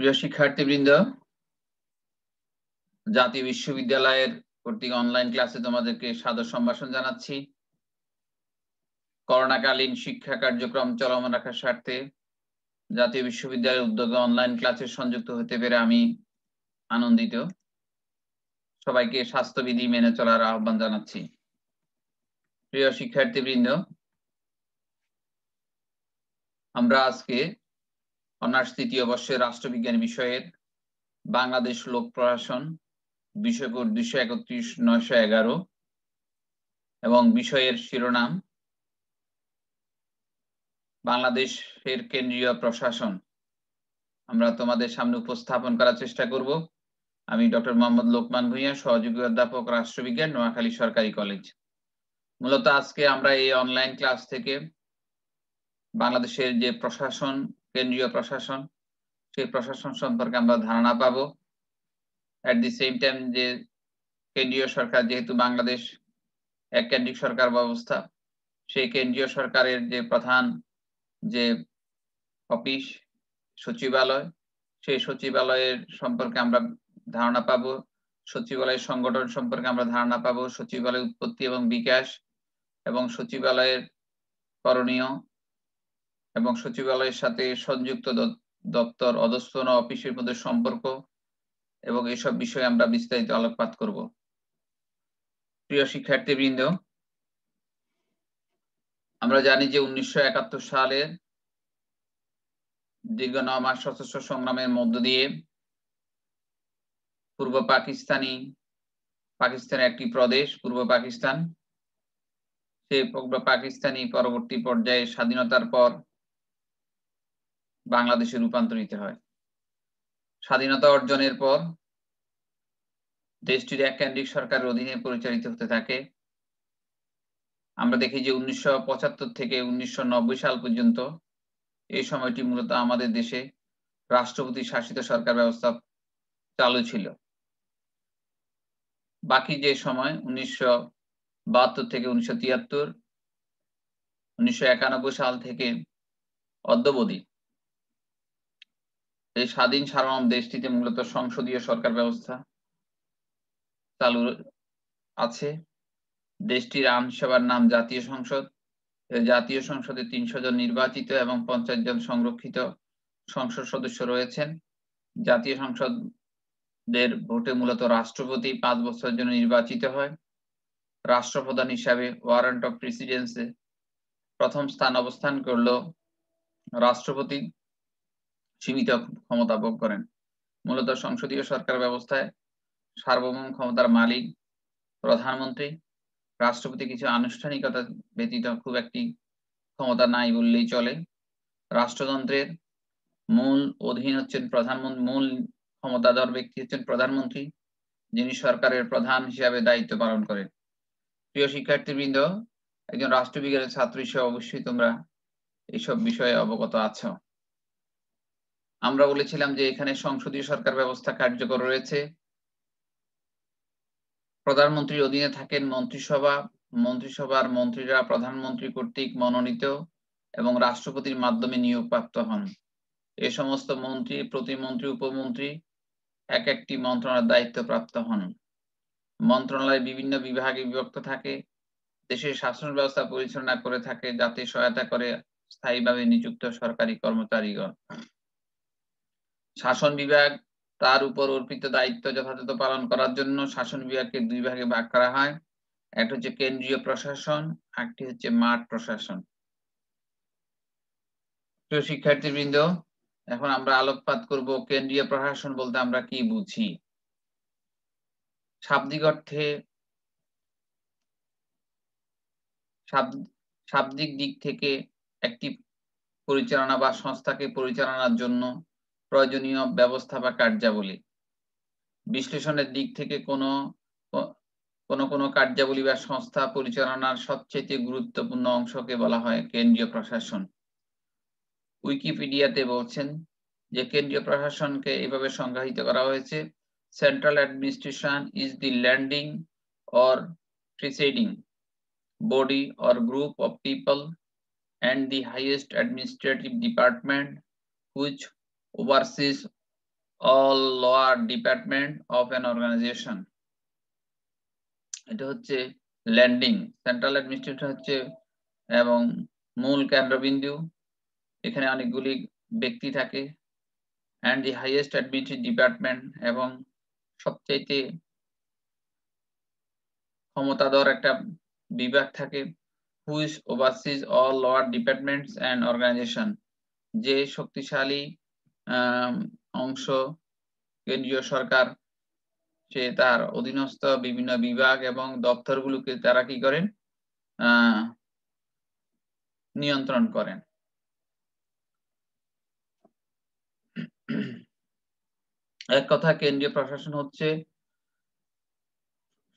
প্রিয় শিক্ষার্থীবৃন্দ, জাতীয় বিশ্ববিদ্যালয়ের কর্তৃক অনলাইন ক্লাসে তোমাদেরকে সাদর সম্ভাষণ জানাচ্ছি। করোনাকালীন শিক্ষা কার্যক্রম চলমান রাখার স্বার্থে জাতীয় বিশ্ববিদ্যালয়ের উদ্যোগে অনলাইন ক্লাসে সংযুক্ত হতে পেরে আমি আনন্দিত। সবাইকে স্বাস্থ্যবিধি মেনে চলার আহ্বান জানাচ্ছি। প্রিয় শিক্ষার্থীবৃন্দ, আমরা আজকে অনার্স তৃতীয় বর্ষের রাষ্ট্রবিজ্ঞান বিষয়ের বাংলাদেশ লোক প্রশাসন বিষয়কোড 231-911 এবং বিষয়ের শিরোনাম বাংলাদেশের কেন্দ্রীয় প্রশাসন আমরা তোমাদের সামনে উপস্থাপন করার চেষ্টা করব। আমি ডক্টর মোহাম্মদ লোকমান ভূঁইয়া, সহযোগী অধ্যাপক, রাষ্ট্রবিজ্ঞান, নোয়াখালী সরকারি কলেজ। মূলত আজকে আমরা এই অনলাইন ক্লাস থেকে বাংলাদেশের যে প্রশাসন, কেন্দ্রীয় প্রশাসন, সেই প্রশাসন সম্পর্কে আমরা ধারণা পাবো। অ্যাট দি সেম টাইম যে কেন্দ্রীয় সরকার, যেহেতু বাংলাদেশ এক কেন্দ্রিক সরকার ব্যবস্থা, সেই কেন্দ্রীয় সরকারের যে প্রধান যে অফিস, সচিবালয়, সেই সচিবালয়ের সম্পর্কে আমরা ধারণা পাবো। সচিবালয়ের সংগঠন সম্পর্কে আমরা ধারণা পাবো। সচিবালয়ের উৎপত্তি এবং বিকাশ এবং সচিবালয়ের করণীয় এবং সচিবালয়ের সাথে সংযুক্ত দপ্তর, অধস্তন অফিসের মধ্যে সম্পর্ক এবং এসব বিষয়ে আমরা বিস্তারিত আলোকপাত করব। প্রিয় শিক্ষার্থীবৃন্দ, আমরা জানি যে 1971 সালের দীর্ঘ 9 মাস সশস্ত্র সংগ্রামের মধ্য দিয়ে পূর্ব পাকিস্তানের একটি প্রদেশ পূর্ব পাকিস্তান, সেই পূর্ব পাকিস্তানি পরবর্তী পর্যায়ে স্বাধীনতার পর বাংলাদেশে রূপান্তরিত হয়। স্বাধীনতা অর্জনের পর দেশটির এক কেন্দ্রিক সরকারের অধীনে পরিচালিত হতে থাকে। আমরা দেখি যে 1975 থেকে 1990 সাল পর্যন্ত এই সময়টি মূলত আমাদের দেশে রাষ্ট্রপতি শাসিত সরকার ব্যবস্থা চালু ছিল। বাকি যে সময় 1972 থেকে 1973, 1991 সাল থেকে অদ্যাবধি এই স্বাধীন সার্বভৌম দেশটিতে মূলত সংসদীয় সরকার ব্যবস্থা চালু আছে। দেশটির আইনসভার নাম জাতীয় সংসদ। জাতীয় সংসদে 300 জন নির্বাচিত এবং 50 জন সংরক্ষিত সংসদ সদস্য রয়েছেন। জাতীয় সংসদের ভোটে মূলত রাষ্ট্রপতি 5 বছরের জন্য নির্বাচিত হয়। রাষ্ট্রপ্রধান হিসাবে ওয়ারেন্ট অফ প্রেসিডেন্সি প্রথম স্থান অবস্থান করলেও রাষ্ট্রপতি সীমিত ক্ষমতা ভোগ করেন। মূলত সংসদীয় সরকার ব্যবস্থায় সার্বভৌম ক্ষমতার মালিক প্রধানমন্ত্রী। রাষ্ট্রপতি কিছু আনুষ্ঠানিকতা ব্যতীত খুব একটি ক্ষমতা নাই বললেই চলে। রাষ্ট্রযন্ত্রের মূল অধীন হচ্ছেন প্রধানমন্ত্রী, মূল ক্ষমতাধর ব্যক্তি হচ্ছেন প্রধানমন্ত্রী, যিনি সরকারের প্রধান হিসাবে দায়িত্ব পালন করেন। প্রিয় শিক্ষার্থীবৃন্দ, একজন রাষ্ট্রবিজ্ঞানের ছাত্র হিসেবে অবশ্যই তোমরা এইসব বিষয়ে অবগত আছো। আমরা বলেছিলাম যে এখানে সংসদীয় সরকার ব্যবস্থা কার্যকর রয়েছে। প্রধানমন্ত্রীর অধীনে থাকেন মন্ত্রিসভা। মন্ত্রিসভার মন্ত্রীরা প্রধানমন্ত্রী কর্তৃক মনোনীত এবং রাষ্ট্রপতির মাধ্যমে নিয়োগপ্রাপ্ত হন। এ সমস্ত মন্ত্রী, প্রতিমন্ত্রী, উপমন্ত্রী এক একটি মন্ত্রণালয়ের দায়িত্বপ্রাপ্ত হন। মন্ত্রণালয় বিভিন্ন বিভাগে বিভক্ত থাকে। দেশের শাসন ব্যবস্থা পরিচালনা করে থাকে, যাতে সহায়তা করে স্থায়ীভাবে নিযুক্ত সরকারি কর্মচারীগণ। শাসন বিভাগ তার উপর অর্পিত দায়িত্ব যথাযথ পালন করার জন্য শাসন বিভাগকে 2 ভাগে ভাগ করা হয়। একটা হচ্ছে কেন্দ্রীয় প্রশাসন, আরেকটি হচ্ছে মাঠ প্রশাসন। প্রিয় শিক্ষার্থীবৃন্দ, এখন আমরা আলোকপাত করব কেন্দ্রীয় প্রশাসন বলতে আমরা কি বুঝি। শাব্দিক অর্থে, শাব্দিক দিক থেকে একটি পরিচালনা বা সংস্থাকে পরিচালনার জন্য প্রয়োজনীয় ব্যবস্থা বা কার্যাবলী। বিশ্লেষণের দিক থেকে কোনো কার্যাবলী বা সংস্থা পরিচালনার সবচেয়ে গুরুত্বপূর্ণ অংশকে বলা হয় কেন্দ্রীয় প্রশাসন। উইকিপিডিয়াতে বলছেন যে কেন্দ্রীয় প্রশাসনকে এভাবে সংজ্ঞায়িত করা হয়েছে: central administration is the landing or presiding body or group of people and the highest administrative department which oversees all lower department of an organization. এটা হচ্ছে ল্যান্ডিং, সেন্ট্রাল অ্যাডমিনিস্ট্রেশন হচ্ছে এবং মূল কেন্দ্রবিন্দু, এখানে অনেকগুলি ব্যক্তি থাকে। and the highest administrative department, এবং সবচেয়ে ক্ষমতাধর একটা বিভাগ থাকে, which oversees all lower departments and organization, যে শক্তিশালী অংশ কেন্দ্রীয় সরকার সে তার অধীনস্থ বিভিন্ন বিভাগ এবং দপ্তরগুলোকে তারা কি করেন, নিয়ন্ত্রণ করেন। এক কথা কেন্দ্রীয় প্রশাসন হচ্ছে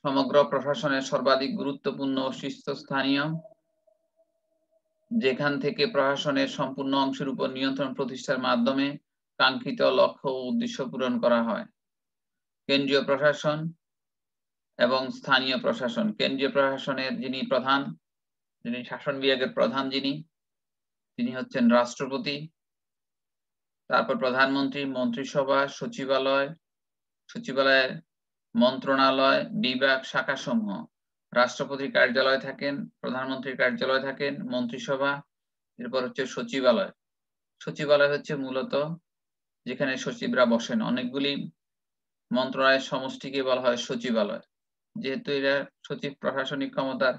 সমগ্র প্রশাসনের সর্বাধিক গুরুত্বপূর্ণ ও শীর্ষস্থানীয়, যেখান থেকে প্রশাসনের সম্পূর্ণ অংশের উপর নিয়ন্ত্রণ প্রতিষ্ঠার মাধ্যমে কাঙ্ক্ষিত লক্ষ্য ও উদ্দেশ্য পূরণ করা হয়। কেন্দ্রীয় প্রশাসন এবং স্থানীয় প্রশাসন। কেন্দ্রীয় প্রশাসনের যিনি প্রধান, যিনি শাসন বিভাগের প্রধান, তিনি হচ্ছেন রাষ্ট্রপতি, তারপর প্রধানমন্ত্রী, মন্ত্রিসভা, সচিবালয়, সচিবালয়ের মন্ত্রণালয়, বিভাগ, শাখা সমূহ। রাষ্ট্রপতির কার্যালয় থাকেন, প্রধানমন্ত্রীর কার্যালয় থাকেন, মন্ত্রিসভা, এরপর হচ্ছে সচিবালয়। সচিবালয় হচ্ছে মূলত যেখানে সচিবরা বসেন। অনেকগুলি মন্ত্রণালয়ের সমষ্টিকে বলা হয় সচিবালয়। যেহেতু এরা সচিব প্রশাসনিক ক্ষমতার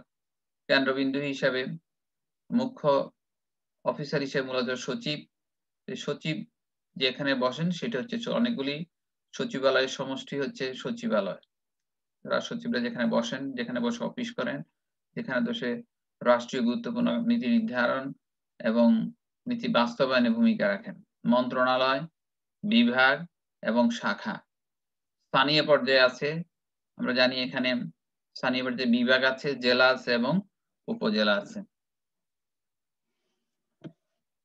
কেন্দ্রবিন্দু হিসাবে মুখ্য অফিসার হিসেবে মূলত সচিব, সচিব যেখানে বসেন সেটা হচ্ছে অনেকগুলি সচিবালয়ের সমষ্টি হচ্ছে সচিবালয়। সচিবরা যেখানে বসেন, যেখানে বসে অফিস করেন, যেখানে বসে রাষ্ট্রীয় গুরুত্বপূর্ণ নীতি নির্ধারণ এবং নীতি বাস্তবায়নে ভূমিকা রাখেন। মন্ত্রণালয়, বিভাগ এবং শাখা। স্থানীয় পর্যায়ে আছে, আমরা জানি এখানে স্থানীয় পর্যায়ে বিভাগ আছে, জেলা আছে এবং উপজেলা আছে।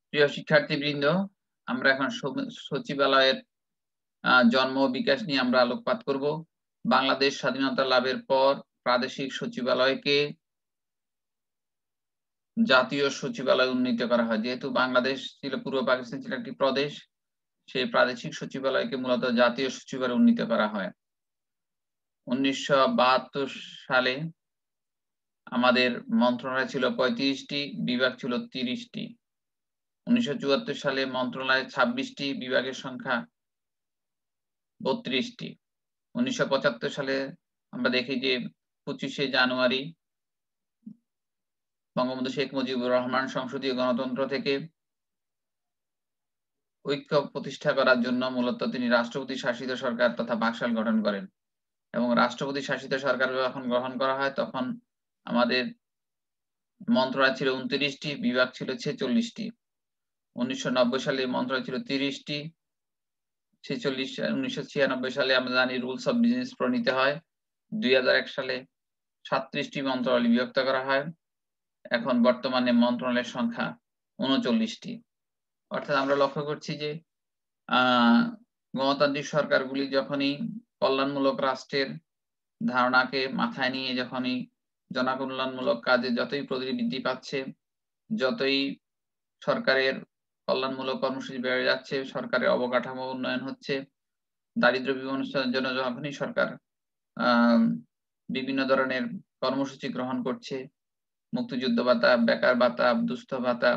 প্রিয় শিক্ষার্থীবৃন্দ, আমরা এখন সচিবালয়ের জন্ম ও বিকাশ নিয়ে আমরা আলোকপাত করব। বাংলাদেশ স্বাধীনতা লাভের পর প্রাদেশিক সচিবালয়কে জাতীয় সচিবালয় উন্নীত করা হয়। যেহেতু বাংলাদেশ ছিল, পূর্ব পাকিস্তান ছিল একটি প্রদেশ, সেই প্রাদেশিক সচিবালয়কে মূলত জাতীয় সচিবালয় উন্নীত করা হয়। 1972 সালে আমাদের মন্ত্রণালয় ছিল 35টি, বিভাগ ছিল 30টি। 1974 সালে মন্ত্রণালয়ে 26টি, বিভাগের সংখ্যা 32টি। 1975 সালে আমরা দেখি যে 25শে জানুয়ারি বঙ্গবন্ধু শেখ মুজিবুর রহমান সংসদীয় গণতন্ত্র থেকে ঐক্য প্রতিষ্ঠা করার জন্য মূলত তিনি রাষ্ট্রপতি শাসিত সরকার তথা বাকশাল গঠন করেন, এবং রাষ্ট্রপতি শাসিত সরকার যখন গ্রহণ করা হয় তখন আমাদের মন্ত্রণালয় ছিল 29টি, বিভাগ ছিল 46টি। 1990 সালে মন্ত্রণালয় ছিল 30টি। 1996 সালে আমরা জানি রুলস অফ বিজনেস প্রণীত হয়। 2001 সালে 37টি মন্ত্রণালয় বিভক্ত করা হয়। এখন বর্তমানে মন্ত্রণালয়ের সংখ্যা 39টি। অর্থাৎ আমরা লক্ষ্য করছি যে গণতান্ত্রিক সরকারগুলি যখনই কল্যাণমূলক রাষ্ট্রের ধারণাকে মাথায় নিয়ে যখনই জনকল্যাণমূলক কাজে যতই প্রগতি বৃদ্ধি পাচ্ছে, যতই সরকারের কল্যাণমূলক কর্মসূচি বেড়ে যাচ্ছে, সরকারের অবকাঠামো উন্নয়ন হচ্ছে, দারিদ্র বিমোচনের জন্য যখনই সরকার বিভিন্ন ধরনের কর্মসূচি গ্রহণ করছে, মুক্তিযুদ্ধ ভাতা, বেকার ভাতা, দুস্থ ভাতা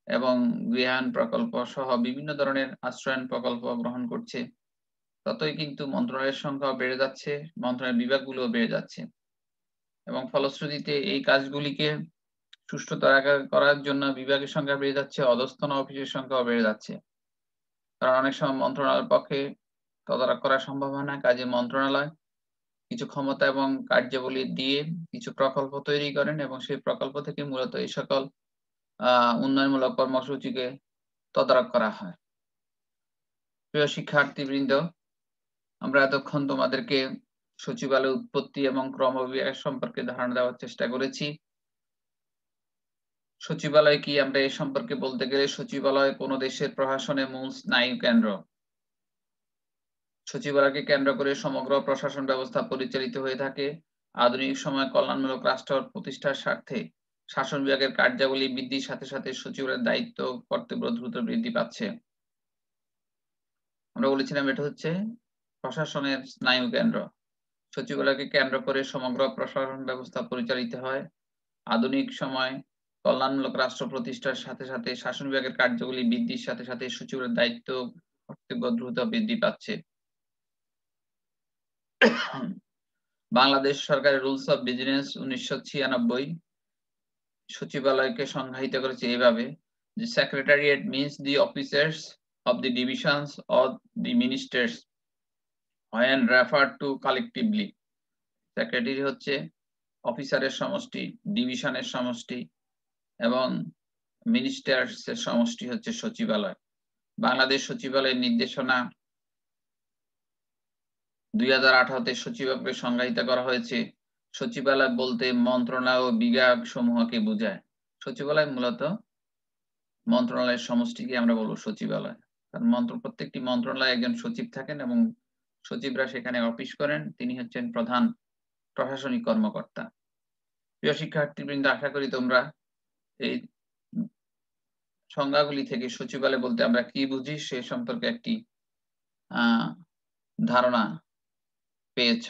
এবং গৃহায়ন প্রকল্প সহ বিভিন্ন ধরনের আশ্রয়ন প্রকল্প গ্রহণ করছে, ততই কিন্তু মন্ত্রণালয়ের সংখ্যা বেড়ে যাচ্ছে, মন্ত্রণালয়ের বিভাগগুলো বেড়ে যাচ্ছে, এবং ফলশ্রুতিতে এই কাজগুলিকে সুষ্ঠুতর করার জন্য বিভাগের সংখ্যা বেড়ে যাচ্ছে, অধস্তন অফিসের সংখ্যাও বেড়ে যাচ্ছে। কারণ অনেক সময় মন্ত্রণালয়ের পক্ষে তদারক করা সম্ভব হয় না, কাজে মন্ত্রণালয় কিছু ক্ষমতা এবং কার্যাবলী দিয়ে কিছু প্রকল্প তৈরি করেন এবং সেই প্রকল্প থেকে মূলত এই সকল উন্নয়নমূলক কর্মসূচিকে তদারক করা হয়। প্রিয় শিক্ষার্থীবৃন্দ, আমরা এতক্ষণ তোমাদেরকে সচিবালয় উৎপত্তি এবং ক্রমবিকাশ সম্পর্কে ধারণা দেওয়ার চেষ্টা করেছি। সচিবালয় কি, আমরা এ সম্পর্কে বলতে গেলে সচিবালয় কোনো দেশের প্রশাসনের মূল স্নায়ু কেন্দ্র। সচিবালয়কে কেন্দ্র করে সমগ্র প্রশাসন ব্যবস্থা পরিচালিত হয়ে থাকে। আধুনিক সময়ে কল্যাণমূলক রাষ্ট্র প্রতিষ্ঠার স্বার্থে শাসন বিভাগের কার্যাবলী বৃদ্ধির সাথে সাথে সচিবালয়ের দায়িত্ব কর্তব্য দ্রুত বৃদ্ধি পাচ্ছে। আমরা বলেছিলাম এটা হচ্ছে প্রশাসনের স্নায়ু কেন্দ্র। সচিবালয়কে কেন্দ্র করে সমগ্র প্রশাসন ব্যবস্থা পরিচালিত হয়। আধুনিক সময় কল্যাণমূলক রাষ্ট্র প্রতিষ্ঠার সাথে সাথে শাসন বিভাগের কার্যগুলি বৃদ্ধির সাথে সাথে সচিবের দায়িত্ব কর্তব্য দ্রুত বৃদ্ধি পাচ্ছে। বাংলাদেশ সরকারের রুলস অফ বিজনেস 1996 সচিবালয়কে সংজ্ঞায়িত করেছে এভাবে যে secretariat means the officers of the divisions of the ministers when referred to collectively। Secretary হচ্ছে অফিসারের সমষ্টি, ডিভিশনের সমষ্টি এবং মিনিস্টার্স এর সমষ্টি হচ্ছে সচিবালয়। বাংলাদেশ সচিবালয়ের নির্দেশনা 2018-তে সচিবালয়কে সংজ্ঞায়িত করা হয়েছে। সচিবালয় বলতে মন্ত্রণালয় ও বিভাগ সমূহকে বোঝায়। সচিবালয় মূলত মন্ত্রণালয়ের সমষ্টিকে আমরা বলবো সচিবালয়। কারণ প্রত্যেকটি মন্ত্রণালয়ে একজন সচিব থাকেন এবং সচিবরা সেখানে অফিস করেন, তিনি হচ্ছেন প্রধান প্রশাসনিক কর্মকর্তা। প্রিয় শিক্ষার্থীবৃন্দ, আশা করি তোমরা এই সংজ্ঞাগুলি থেকে সচিবালয় বলতে আমরা কি বুঝি সে সম্পর্কে একটি ধারণা পেয়েছ।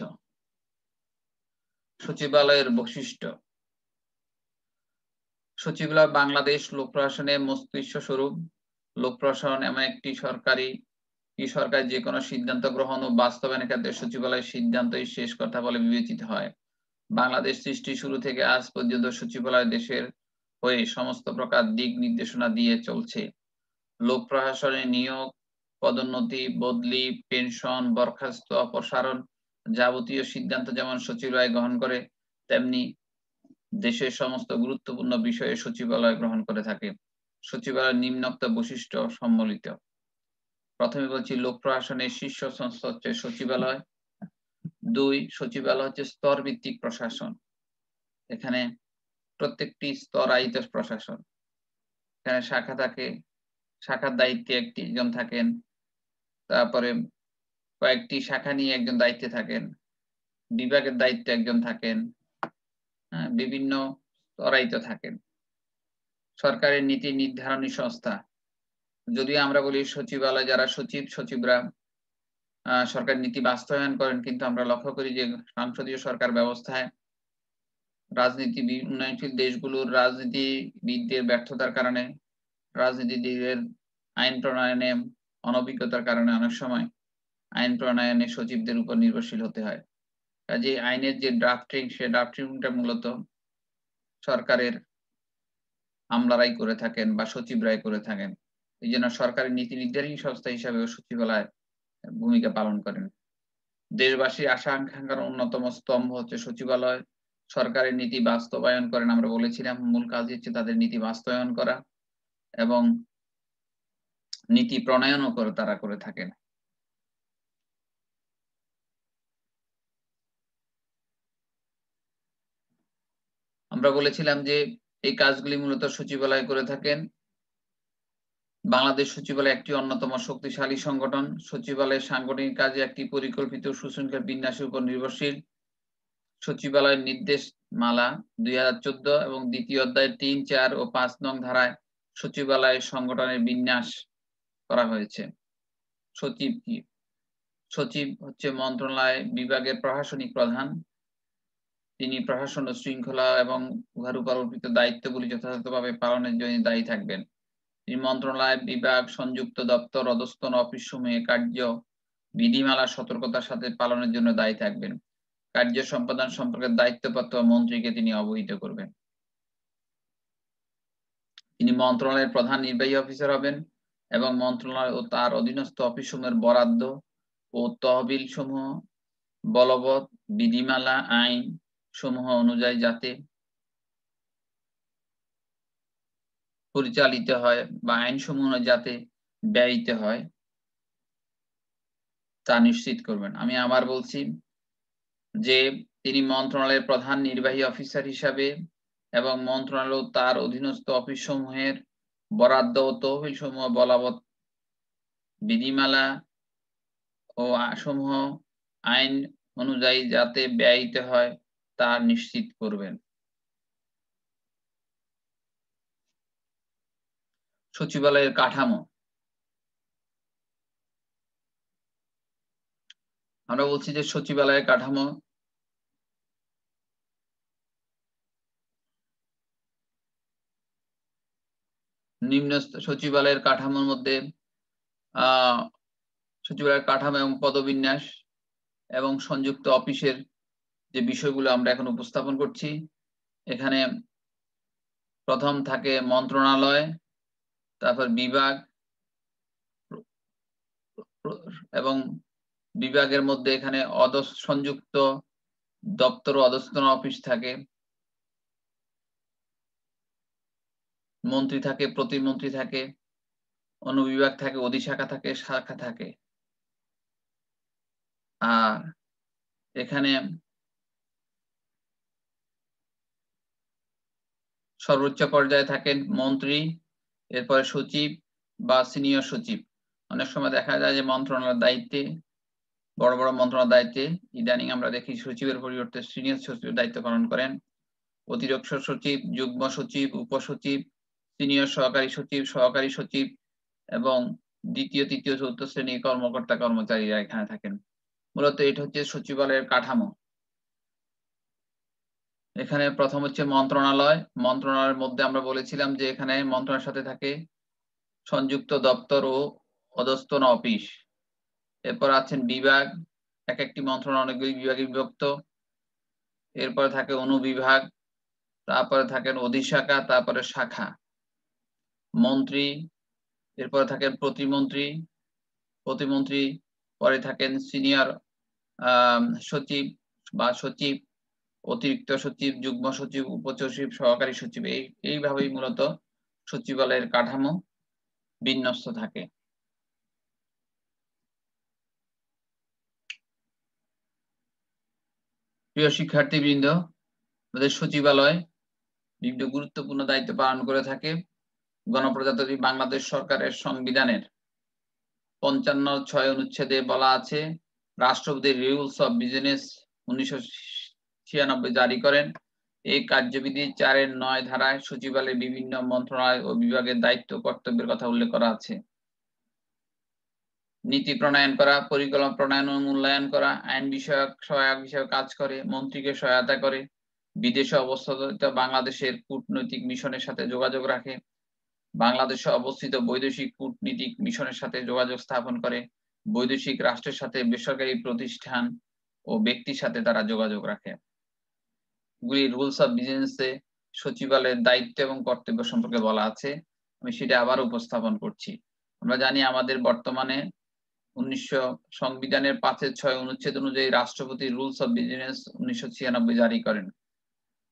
সচিবালয়ের বৈশিষ্ট্য। সচিবালয় বাংলাদেশ লোক প্রশাসনের মস্তিষ্ক স্বরূপ। লোক প্রশাসন এমন একটি সরকার যে কোনো সিদ্ধান্ত গ্রহণ ও বাস্তবায়নের ক্ষেত্রে সচিবালয়ের সিদ্ধান্তই শেষ কথা বলে বিবেচিত হয়। বাংলাদেশ সৃষ্টি শুরু থেকে আজ পর্যন্ত সচিবালয় দেশের হয়ে সমস্ত প্রকার দিক নির্দেশনা দিয়ে চলছে। লোক প্রশাসনের নিয়োগ, পদোন্নতি, বদলি, পেনশন, বরখাস্ত, অপসারণ যাবতীয় সিদ্ধান্ত যেমন সচিবালয় গ্রহণ করে, তেমনি দেশের সমস্ত গুরুত্বপূর্ণ বিষয়ে সচিবালয় গ্রহণ করে থাকে। সচিবালয়ের নিম্নোক্ত বৈশিষ্ট্য সম্মিলিত। প্রথমে বলছি লোক প্রশাসনের শীর্ষ সংস্থা হচ্ছে সচিবালয়। 2, সচিবালয় হচ্ছে স্তর ভিত্তিক প্রশাসন। এখানে প্রত্যেকটি স্তরায়িত প্রশাসন। এখানে শাখা থাকে, শাখার দায়িত্বে একজন থাকেন, তারপরে কয়েকটি শাখা নিয়ে একজন দায়িত্বে থাকেন, বিভাগের দায়িত্বে একজন থাকেন, বিভিন্ন স্তরায়িত থাকেন। সরকারের নীতি নির্ধারণী সংস্থা। যদিও আমরা বলি সচিবালয় যারা সচিবরা সরকার নীতি বাস্তবায়ন করেন, কিন্তু আমরা লক্ষ্য করি যে সংসদীয় সরকার ব্যবস্থায় উন্নয়নশীল দেশগুলোর রাজনীতিবিদদের ব্যর্থতার কারণে, রাজনীতিবিদদের আইন প্রণয়নে অনভিজ্ঞতার কারণে অনেক সময় আইন প্রণয়নে সচিবদের উপর নির্ভরশীল হতে হয়। কাজে আইনের যে ড্রাফটিং, সে ড্রাফটিংটা মূলত সরকারের আমলারাই করে থাকেন বা সচিবরাই করে থাকেন। এই জন্য সরকারের নীতি নির্ধারণী সংস্থা হিসাবে সচিবালয় ভূমিকা পালন করেন। দেশবাসীর আশা আকাঙ্ক্ষার অন্যতম স্তম্ভ হচ্ছে সচিবালয়। সরকারের নীতি বাস্তবায়ন করেন, আমরা বলেছিলাম মূল কাজ হচ্ছে তাদের নীতি বাস্তবায়ন করা এবং নীতি প্রণয়নও তারা করে থাকেন। আমরা বলেছিলাম যে এই কাজগুলি মূলত সচিবালয় করে থাকেন। বাংলাদেশ সচিবালয় একটি অন্যতম শক্তিশালী সংগঠন। সচিবালয়ের সাংগঠনিক কাজে একটি পরিকল্পিত সুশৃঙ্খল বিন্যাসের উপর নির্ভরশীল। সচিবালয়ের নির্দেশমালা 2014 এবং দ্বিতীয় অধ্যায় 3, 4 ও 5 নং ধারায় সচিবালয়ের সংগঠনের বিন্যাস করা হয়েছে। সচিব কি? সচিব হচ্ছে মন্ত্রণালয় বিভাগের প্রশাসনিক প্রধান। তিনি প্রশাসন ও শৃঙ্খলা এবং উহার উপর অর্পিত দায়িত্বগুলি যথাযথভাবে পালনের জন্য দায়ী থাকবেন। তিনি মন্ত্রণালয়, বিভাগ, সংযুক্ত দপ্তর, অধস্তন অফিস সমূহে কার্য বিধিমালা সতর্কতার সাথে পালনের জন্য দায়ী থাকবেন। কার্য সম্পাদন সম্পর্কে দায়িত্বপ্রাপ্ত মন্ত্রীকে তিনি অবহিত করবেন। তিনি মন্ত্রণালয়ের প্রধান নির্বাহী অফিসার হবেন এবং মন্ত্রণালয় ও তার অধীনস্থ অফিস সমূহের বরাদ্দ ও তহবিল সমূহ বলবৎ বিধিমালা, আইন সমূহ অনুযায়ী যাতে পরিচালিত হয় বা আইন সমূহ যাতে ব্যয়িত হয় তা নিশ্চিত করবেন। আমি আবার বলছি যে তিনি মন্ত্রণালয়ের প্রধান নির্বাহী অফিসার হিসাবে এবং মন্ত্রণালয় ও তার অধীনস্থ অফিস সমূহের বরাদ্দ ও তহবিল সমূহ বলবৎ বিধিমালা ও সমূহ আইন অনুযায়ী যাতে ব্যয়িত হয় তা নিশ্চিত করবেন। সচিবালয়ের কাঠামো। আমরা বলছি যে সচিবালয়ের কাঠামো নিম্ন সচিবালয়ের কাঠামোর মধ্যে সচিবালয়ের কাঠামো এবং পদবিন্যাস এবং সংযুক্ত অফিসের যে বিষয়গুলো আমরা এখন উপস্থাপন করছি। এখানে প্রথম থাকে মন্ত্রণালয়, তারপর বিভাগ এবং বিভাগের মধ্যে এখানে সংযুক্ত দপ্তর ও অধস্তন অফিস থাকে, মন্ত্রী থাকে, প্রতিমন্ত্রী থাকে, অনুবিভাগ থাকে, অধিশাখা থাকে, শাখা থাকে। আর এখানে সর্বোচ্চ পর্যায়ে থাকেন মন্ত্রী, এরপরে সচিব বা সিনিয়র সচিব। অনেক সময় দেখা যায় যে মন্ত্রণালয়ের দায়িত্বে, বড় বড় মন্ত্রণালয়ের দায়িত্বে ইদানিং আমরা দেখি সচিবের পরিবর্তে সিনিয়র সচিব দায়িত্ব পালন করেন। অতিরিক্ত সচিব, যুগ্ম সচিব, উপসচিব, সিনিয়র সহকারী সচিব, সহকারী সচিব এবং দ্বিতীয়, তৃতীয়, চতুর্থ শ্রেণীর কর্মকর্তা কর্মচারীরা এখানে থাকেন। মূলত এটা হচ্ছে সচিবালয়ের কাঠামো। এখানে প্রথম হচ্ছে মন্ত্রণালয়। মন্ত্রণালয়ের মধ্যে আমরা বলেছিলাম যে এখানে মন্ত্রণালয়ের সাথে থাকে সংযুক্ত দপ্তর ও অধস্তন অফিস। এরপর আছেন বিভাগ, এক একটি মন্ত্রণালয় অনেকগুলি বিভাগে বিভক্ত। এরপরে থাকে অনুবিভাগ, তারপরে থাকেন অধিশাখা, তারপরে শাখা। মন্ত্রী, এরপরে থাকেন প্রতিমন্ত্রী, প্রতিমন্ত্রী পরে থাকেন সিনিয়র সচিব বা সচিব, অতিরিক্ত সচিব, যুগ্ম সচিব, উপসচিব, সহকারী সচিব। এইভাবেই মূলত সচিবালয়ের কাঠামো বিন্যস্ত থাকে। প্রিয় শিক্ষার্থীবৃন্দ, আমাদের সচিবালয় বিভিন্ন গুরুত্বপূর্ণ দায়িত্ব পালন করে থাকে। গণপ্রজাতন্ত্রী বাংলাদেশ সরকারের সংবিধানের 55(6) অনুচ্ছেদে বলা আছে, রাষ্ট্রপতি রুলস অফ বিজনেস 1996 জারি করেন। এই কার্যবিধি 4(9) ধারায় সচিবালয়ের বিভিন্ন মন্ত্রণালয় ও বিভাগের দায়িত্ব কর্তব্যের কথা উল্লেখ করা আছে। নীতি প্রণয়ন করা, পরিকল্পনা প্রণয়ন ও মূল্যায়ন করা, আইন বিষয়ক সহায়ক হিসেবে কাজ করে, মন্ত্রীকে সহায়তা করে, বিদেশে অবস্থিত বাংলাদেশের কূটনৈতিক মিশনের সাথে যোগাযোগ রাখে, বাংলাদেশে অবস্থিত বৈদেশিক কূটনীতিক মিশনের সাথে যোগাযোগ স্থাপন করে, বৈদেশিক রাষ্ট্রের সাথে বেসরকারি প্রতিষ্ঠান ও ব্যক্তির সাথে তারা যোগাযোগ রাখে। গুলি রুলস অফ বিজনেসে সচিবালয়ের দায়িত্ব এবং কর্তব্য সম্পর্কে বলা আছে। আমি সেটা আবার উপস্থাপন করছি। আমরা জানি আমাদের বর্তমানে সংবিধানের 5(6) অনুচ্ছেদ অনুযায়ী রাষ্ট্রপতি রুলস অফ বিজনেস 1996 জারি করেন।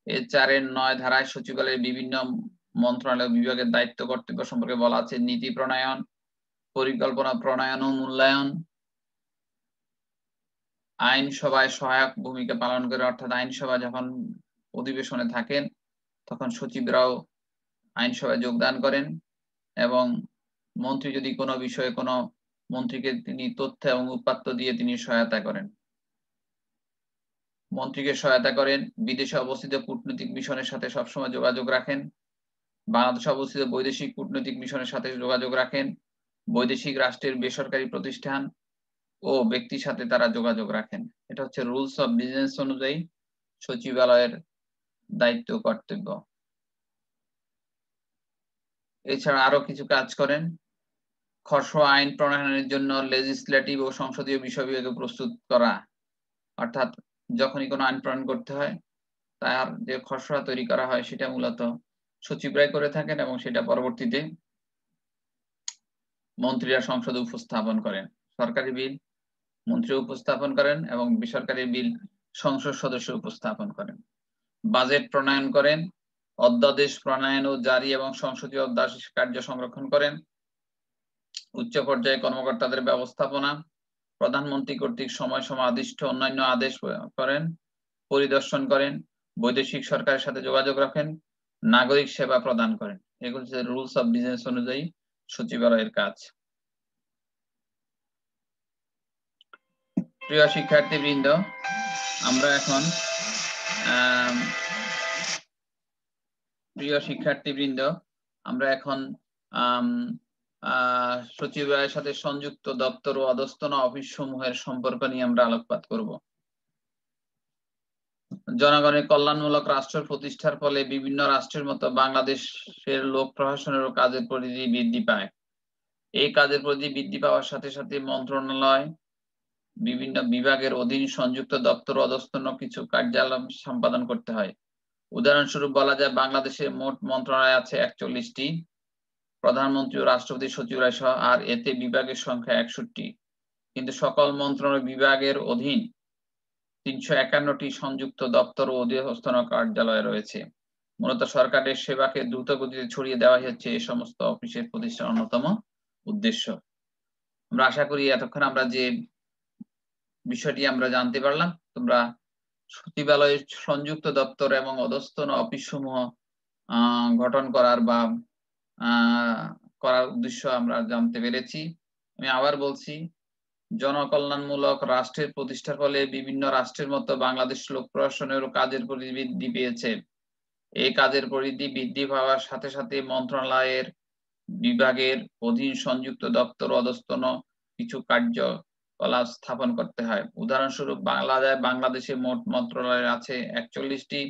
এর 4(9) ধারায় সচিবালয়ের বিভিন্ন মন্ত্রণালয় বিভাগের দায়িত্ব কর্তব্য সম্পর্কে বলা আছে। নীতি প্রণয়ন, পরিকল্পনা প্রণয়ন ও মূল্যায়ন, আইনসভায় সহায়ক ভূমিকা পালন করে, অর্থাৎ আইনসভা যখন অধিবেশনে থাকেন তখন সচিবরাও আইনসভায় যোগদান করেন এবং মন্ত্রী যদি কোনো বিষয়ে কোনো মন্ত্রীকে তিনি তথ্য এবং উপাত্ত দিয়ে তিনি সহায়তা করেন। মন্ত্রীকে সহায়তা করেন, বিদেশে অবস্থিত কূটনৈতিক মিশনের সাথে সবসময় যোগাযোগ রাখেন, বাংলাদেশে অবস্থিত বৈদেশিক কূটনৈতিক মিশনের সাথে যোগাযোগ রাখেন, বৈদেশিক রাষ্ট্রের বেসরকারি প্রতিষ্ঠান ও ব্যক্তির সাথে তারা যোগাযোগ রাখেন। এটা হচ্ছে রুলস অফ বিজনেস অনুযায়ী সচিবালয়ের দায়িত্ব কর্তব্য। এছাড়া আরো কিছু কাজ করেন। খসড়া আইন প্রণয়নের জন্য লেজিসলেটিভ ও সংসদীয় বিষয় বিভাগ প্রস্তুত করা, অর্থাৎ যখনই কোনো আইন প্রণয়ন করতে হয় তার যে খসড়া তৈরি করা হয় সেটা মূলত সচিবরাই করে থাকেন এবং সেটা পরবর্তীতে মন্ত্রীরা সংসদে উপস্থাপন করেন। সরকারি বিল মন্ত্রী উপস্থাপন করেন এবং বেসরকারি বিল সংসদ সদস্য উপস্থাপন করেন। বাজেট প্রণয়ন করেন, অধ্যাদেশ প্রণয়ন ও জারি এবং সংসদীয় অধ্যাদেশ কার্য সংরক্ষণ করেন। উচ্চ পর্যায়ে কর্মকর্তাদের ব্যবস্থাপনা, প্রধানমন্ত্রী কর্তৃক সময় সময় আদিষ্ট অন্যান্য আদেশ করেন, পরিদর্শন করেন, বৈদেশিক সরকারের সাথে যোগাযোগ রাখেন, নাগরিক সেবা প্রদান করেন। এগুলো হচ্ছে রুলস অফ বিজনেস অনুযায়ী সচিবালয়ের কাজ। প্রিয় শিক্ষার্থীবৃন্দ, আমরা এখন সচিবালয়ের সাথে সংযুক্ত দপ্তর ও অধস্তন অফিস সমূহের সম্পর্ক নিয়ে আমরা আলোকপাত করব। জনগণের কল্যাণমূলক রাষ্ট্র প্রতিষ্ঠার ফলে বিভিন্ন রাষ্ট্রের মতো বাংলাদেশের লোক প্রশাসনের কাজের পরিধি বৃদ্ধি পায়। এই কাজের পরিধি বৃদ্ধি পাওয়ার সাথে সাথে মন্ত্রণালয় বিভিন্ন বিভাগের অধীন সংযুক্ত দপ্তর অধস্তন কিছু কার্যালয় সম্পাদন করতে হয়। উদাহরণস্বরূপ বলা যায় বাংলাদেশে মোট মন্ত্রণালয় আছে 41টি, প্রধানমন্ত্রী ও রাষ্ট্রপতি সচিবালয় সহ, আর এতে বিভাগের সংখ্যা 61টি। কিন্তু সকল মন্ত্রণালয় বিভাগের অধীন 351টি সংযুক্ত দপ্তর ও অধস্তন কার্যালয় রয়েছে। মূলত সরকারের সেবাকে দ্রুত গতিতে ছড়িয়ে দেওয়াই হচ্ছে এই সমস্ত অফিসের প্রতিষ্ঠার অন্যতম উদ্দেশ্য। আমরা আশা করি এতক্ষণ আমরা যে বিষয়টি আমরা জানতে পারলাম, তোমরা সচিবালয়ের সংযুক্ত দপ্তর এবং অধস্তন অফিস সমূহ গঠন করার বা করার উদ্দেশ্য আমরা জানতে পেরেছি। আমি আবার বলছি, জনকল্যাণমূলক রাষ্ট্রের প্রতিষ্ঠার ফলে বিভিন্ন রাষ্ট্রের মতো বাংলাদেশ লোক প্রশাসনেরও কাজের পরিধি বৃদ্ধি পেয়েছে। এই কাজের পরিধি বৃদ্ধি পাওয়ার সাথে সাথে মন্ত্রণালয়ের বিভাগের অধীন সংযুক্ত দপ্তর অধস্তন কিছু কার্যকলাপ স্থাপন করতে হয়। উদাহরণস্বরূপ বাংলাদেশে মোট মন্ত্রণালয় আছে 41টি,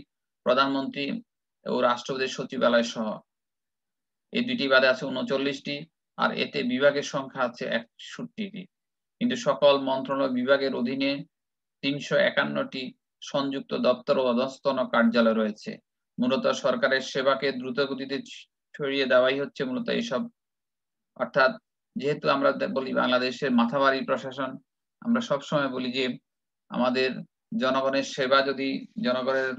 প্রধানমন্ত্রী ও রাষ্ট্রপতির সচিবালয় সহ। এই দুটি বাদে আছে 39টি, আর এতে বিভাগের সংখ্যা আছে 61টি। কিন্তু সকল মন্ত্রণালয় বিভাগের অধীনে 351টি সংযুক্ত দপ্তর ও অধস্তন কার্যালয় রয়েছে। মূলত সরকারের সেবাকে দ্রুত গতিতে ছড়িয়ে দেওয়াই হচ্ছে মূলত এইসব। অর্থাৎ যেহেতু আমরা বলি বাংলাদেশের মাথাভারী প্রশাসন, আমরা সবসময় বলি যে আমাদের জনগণের সেবা যদি জনগণের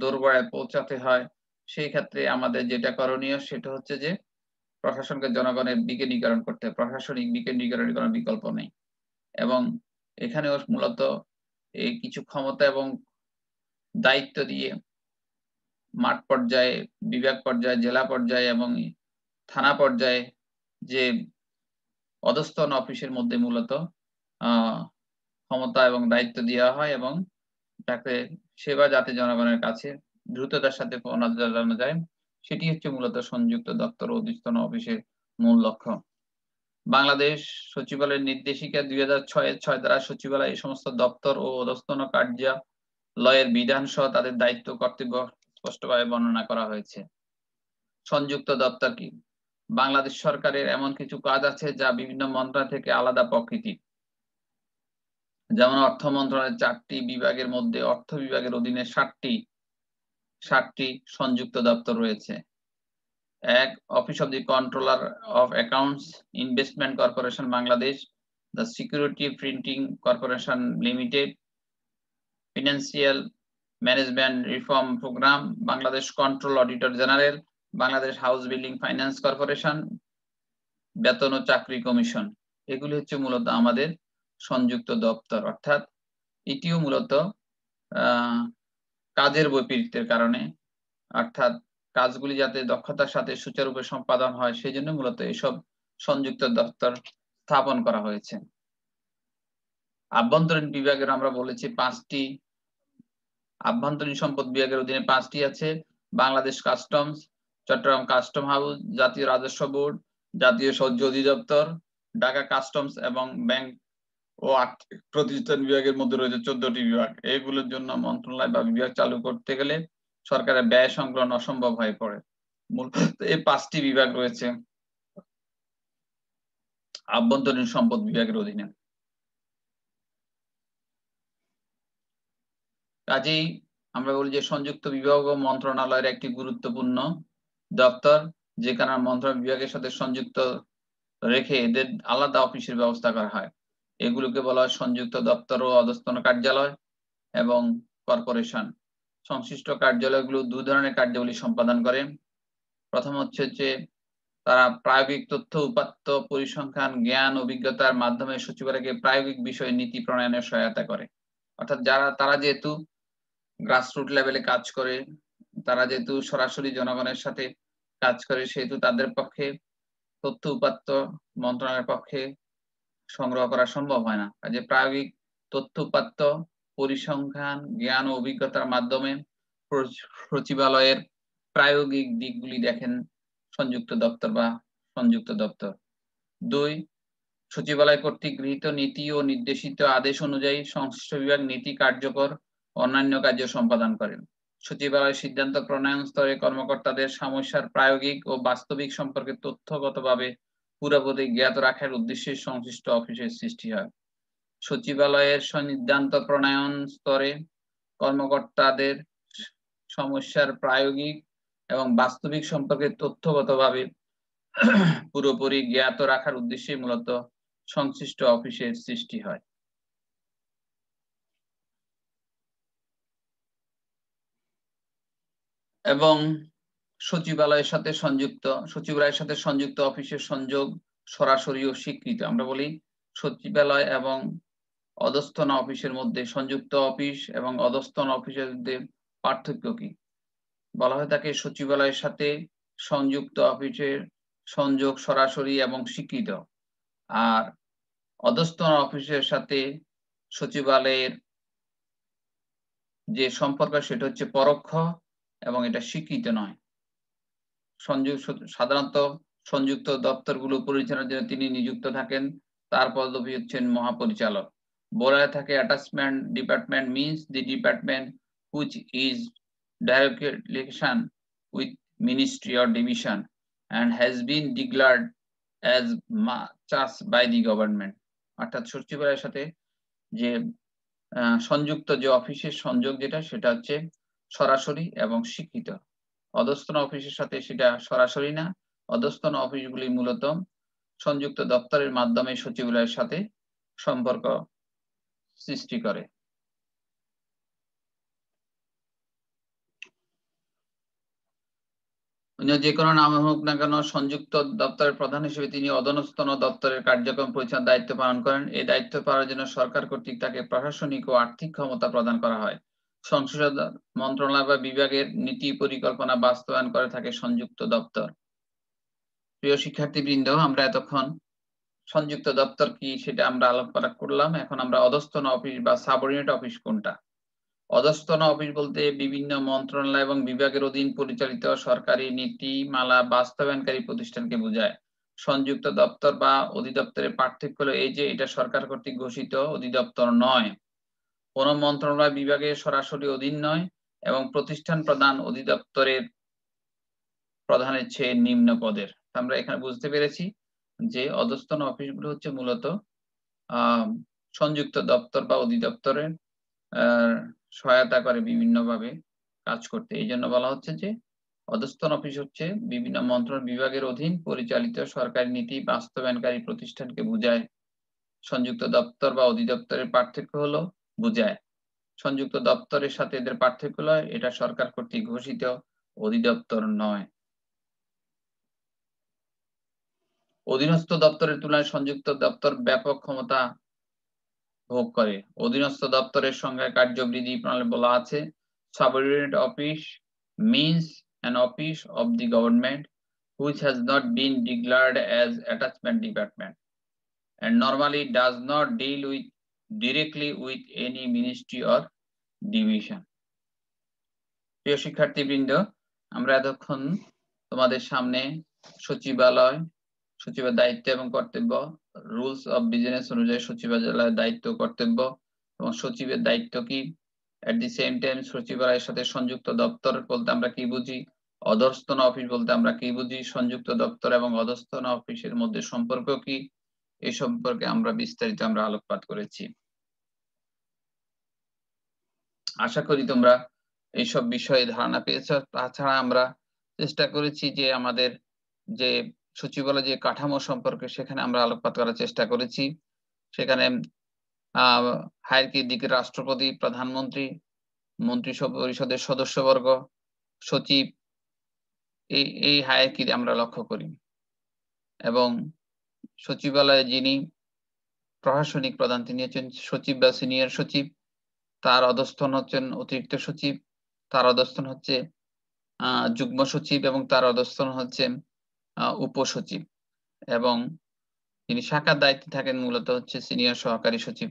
দোরগোড়ায় পৌঁছাতে হয়, সেই ক্ষেত্রে আমাদের যেটা করণীয় সেটা হচ্ছে যে প্রশাসনকে জনগণের বিকেন্দ্রীকরণ করতে, প্রশাসনিক বিকেন্দ্রীকরণের কোনো বিকল্প নেই। এবং এখানেও মূলত এই কিছু ক্ষমতা এবং দায়িত্ব দিয়ে মাঠ পর্যায়ে, বিভাগ পর্যায়ে, জেলা পর্যায়ে এবং থানা পর্যায়ে যে অধস্তন অফিসের মধ্যে মূলত ক্ষমতা এবং দায়িত্ব দেওয়া হয় এবং তাকে সেবা যাতে জনগণের কাছে দ্রুততার সাথে জানানো যায়, সেটি হচ্ছে মূলত সংযুক্ত দপ্তর ও অধস্তন অফিসের মূল লক্ষ্য। বাংলাদেশ সচিবালয়ের নির্দেশিকা 2006 দ্বারা সচিবালয় এই সমস্ত দপ্তর ও অধস্তন কার্যালয়ের বিধান সহ তাদের দায়িত্ব কর্তব্য স্পষ্টভাবে বর্ণনা করা হয়েছে। সংযুক্ত দপ্তর কি? বাংলাদেশ সরকারের এমন কিছু কাজ আছে যা বিভিন্ন মন্ত্রণালয় থেকে আলাদা প্রকৃতির। যেমন অর্থ মন্ত্রণালয়ের 4টি বিভাগের মধ্যে অর্থ বিভাগের অধীনে 60টি সংযুক্ত দপ্তর রয়েছে। 1. Office of the controller of accounts, investment corporation Bangladesh, the security printing corporation limited, financial management reform programme, Bangladesh control auditor general, Bangladesh house building finance corporation, বেতন ও চাকরি কমিশন। এগুলি হচ্ছে মূলত আমাদের সংযুক্ত দপ্তর। অর্থাৎ এটিও মূলত কাজের বৈপরীত্যের কারণে, অর্থাৎ কাজগুলি যাতে দক্ষতার সাথে সুচারুরূপে সম্পাদন হয় সেই জন্য মূলত এইসব সংযুক্ত দপ্তর স্থাপন করা হয়েছে। আভ্যন্তরীণ বিভাগের আমরা বলেছি 5টি, আভ্যন্তরীণ সম্পদ বিভাগের অধীনে 5টি আছে। Bangladesh customs, Chattogram custom house, জাতীয় রাজস্ব বোর্ড, জাতীয় সহযোগী অধিদপ্তর, ঢাকা কাস্টমস এবং ব্যাংক ও আর্থিক প্রতিষ্ঠান বিভাগের মধ্যে রয়েছে 14টি বিভাগ। এগুলোর জন্য মন্ত্রণালয় বা বিভাগ চালু করতে গেলে সরকারের ব্যয় সংকলন অসম্ভব হয়ে পড়ে। মূলত এই 5টি বিভাগ রয়েছে আভ্যন্তরীণ সম্পদ বিভাগের অধীনে। কাজেই আমরা বলি যে সংযুক্ত বিভাগ ও মন্ত্রণালয়ের একটি গুরুত্বপূর্ণ দপ্তর, যেখানে মন্ত্রণালয় বিভাগের সাথে সংযুক্ত রেখে এদের আলাদা অফিসের ব্যবস্থা করা হয়। এগুলোকে বলা হয় সংযুক্ত দপ্তর ও অধস্তন কার্যালয় এবং কর্পোরেশন। সংশ্লিষ্ট কার্যালয়গুলো 2 ধরনের কার্যাবলী সম্পাদন করে। প্রথম হচ্ছে যে তারা প্রায়োগিক তথ্য উপাত্ত পরিসংখ্যান জ্ঞান অভিজ্ঞতার মাধ্যমে সচিবালয়কে প্রায়োগিক বিষয়ে নীতি প্রণয়নে সহায়তা করে। অর্থাৎ তারা যেহেতু গ্রাসরুট লেভেলে কাজ করে, তারা যেহেতু সরাসরি জনগণের সাথে কাজ করে, সেহেতু তাদের পক্ষে তথ্য উপাত্ত মন্ত্রণালয়ের পক্ষে সংগ্রহ করা সম্ভব হয় না। কাজে প্রায়োগিক তথ্য উপাত্ত পরিসংখ্যান জ্ঞান ও অভিজ্ঞতার মাধ্যমে সচিবালয়ের প্রায়োগিক দিকগুলি দেখেন সংযুক্ত দপ্তর বা সংযুক্ত দপ্তর। 2 সচিবালয় কর্তৃক গৃহীত নীতি ও নির্দেশিত আদেশ অনুযায়ী সংশ্লিষ্ট বিভাগ নীতি কার্যকর অন্যান্য কার্য সম্পাদন করেন। সচিবালয় সিদ্ধান্ত প্রণয়ন স্তরে কর্মকর্তাদের সমস্যার প্রায়োগিক ও বাস্তবিক সম্পর্কে তথ্যগতভাবে পুরোপুরি জ্ঞাত রাখার উদ্দেশ্যে সংশ্লিষ্ট অফিসের সৃষ্টি হয়। সচিবালয়ের সিদ্ধান্ত প্রণয়ন স্তরে কর্মকর্তাদের সমস্যার প্রায়োগিক এবং বাস্তবিক সম্পর্কে তথ্যগতভাবে পুরোপুরি জ্ঞাত রাখার উদ্দেশ্যে মূলত সংশ্লিষ্ট অফিসের সৃষ্টি হয়। এবং সচিবালয়ের সাথে সংযুক্ত অফিসের সংযোগ সরাসরি ও স্বীকৃত। আমরা বলি সচিবালয় এবং অধস্তন অফিসের মধ্যে সংযুক্ত অফিস এবং অধস্তন অফিসের মধ্যে পার্থক্য কি? বলা হয় থাকে সচিবালয়ের সাথে সংযুক্ত অফিসের সংযোগ সরাসরি এবং স্বীকৃত, আর অধস্তন অফিসের সাথে সচিবালয়ের যে সম্পর্ক সেটা হচ্ছে পরোক্ষ এবং এটা স্বীকৃত নয়। সাধারণত সংযুক্ত দপ্তরগুলো পরিচালনার জন্য তিনি নিযুক্ত থাকেন, তার পদবি হচ্ছেন মহাপরিচালক। বলা থাকে attachment department means the department which is direct relation with ministry or division and has been declared as such by the government। অর্থাৎ সচিবালয়ের সাথে যে সংযুক্ত যে অফিসের সংযোগ যেটা সেটা হচ্ছে সরাসরি এবং স্বীকৃত। অধস্তন অফিসের সাথে সেটা সরাসরি না, অধস্তন অফিসগুলি মূলত সংযুক্ত দপ্তরের মাধ্যমে সচিবালয়ের সাথে সম্পর্ক সৃষ্টি করে। যে কোনো নাম হোক না কেন সংযুক্ত দপ্তরের প্রধান হিসেবে তিনি অধস্তন দপ্তরের কার্যক্রম পরিচালনার দায়িত্ব পালন করেন। এই দায়িত্ব পালনের জন্য সরকার কর্তৃক তাকে প্রশাসনিক ও আর্থিক ক্ষমতা প্রদান করা হয়। সংশ্লিষ্ট মন্ত্রণালয় বা বিভাগের নীতি পরিকল্পনা বাস্তবায়ন করে থাকে সংযুক্ত দপ্তর। প্রিয় শিক্ষার্থীবৃন্দ, আমরা এতক্ষণ সংযুক্ত দপ্তর কি সেটা আমরা আলোচনা করলাম। এখন আমরা অধস্তন অফিস বা সাবঅর্ডিনেট অফিস কোনটা? অধস্তন অফিস বলতে বিভিন্ন মন্ত্রণালয় এবং বিভাগের অধীন পরিচালিত সরকারি নীতিমালা বাস্তবায়নকারী প্রতিষ্ঠানকে বোঝায়। সংযুক্ত দপ্তর বা অধিদপ্তরের পার্থক্য হলো এই যে এটা সরকার কর্তৃক ঘোষিত অধিদপ্তর নয়, কোন মন্ত্রণালয় বিভাগের সরাসরি অধীন নয় এবং প্রতিষ্ঠান প্রধান অধিদপ্তরের প্রধানের চেয়ে নিম্ন পদের। আমরা এখানে বুঝতে পেরেছি যে অধস্তন অফিসগুলো হচ্ছে মূলত সংযুক্ত দপ্তর বা অধিদপ্তরের সহায়তা করে বিভিন্নভাবে কাজ করতে। এই জন্য বলা হচ্ছে যে অধস্তন অফিস হচ্ছে বিভিন্ন মন্ত্রণালয় বিভাগের অধীন পরিচালিত সরকারি নীতি বাস্তবায়নকারী প্রতিষ্ঠানকে বোঝায়। সংযুক্ত দপ্তর বা অধিদপ্তরের পার্থক্য হলো বোঝায়। সংযুক্ত দপ্তরের সাথে এদের পার্থক্য হলো এটা সরকার কর্তৃক ঘোষিত অধিদপ্তর নয়। অধীনস্থ দপ্তরের তুলনায় সংযুক্ত দপ্তর ব্যাপক ক্ষমতা ভোগ করে। অধীনস্থ দপ্তরের সংজ্ঞায় কার্যবিধি প্রণালী বলা আছে, subordinate office means an office of the government which has not been declared as attachment department and normally does not deal with directly with any ministry or division। প্রিয় শিক্ষার্থীবৃন্দ, আমরা এতক্ষণ তোমাদের সামনে সচিবের দায়িত্ব এবং কর্তব্য, রুলস অফ বিজনেস অনুযায়ী সচিবালয়ের দায়িত্ব কর্তব্য এবং সচিবের দায়িত্ব কি, এট দি সেম টাইম সচিবালয়ের সাথে সংযুক্ত দপ্তর বলতে আমরা কি বুঝি, অধস্তন অফিস বলতে আমরা কি বুঝি, সংযুক্ত দপ্তর এবং অধস্তন অফিসের মধ্যে সম্পর্ক কি, এই সম্পর্কে আমরা বিস্তারিত আলোকপাত করেছি। আশা করি তোমরা এইসব বিষয়ে ধারণা পেয়েছ। তাছাড়া আমরা চেষ্টা করেছি যে আমাদের যে সচিবালয় যে কাঠামো সম্পর্কে সেখানে আমরা আলোকপাত করার চেষ্টা করেছি। সেখানে হায়ারার্কির দিকে রাষ্ট্রপতি, প্রধানমন্ত্রী, মন্ত্রিপরিষদের সদস্যবর্গ, সচিব, এই হায়ারার্কি আমরা লক্ষ্য করি। এবং সচিবালয়ে যিনি প্রশাসনিক প্রধান তিনি হচ্ছেন সচিব বা সিনিয়র সচিব, তার অধস্তন হচ্ছেন অতিরিক্ত সচিব, তার অধস্তন হচ্ছে যুগ্ম সচিব এবং তার অধস্তন হচ্ছে উপসচিব, এবং তিনি শাখার দায়িত্বে থাকেন মূলত হচ্ছে সিনিয়র সহকারী সচিব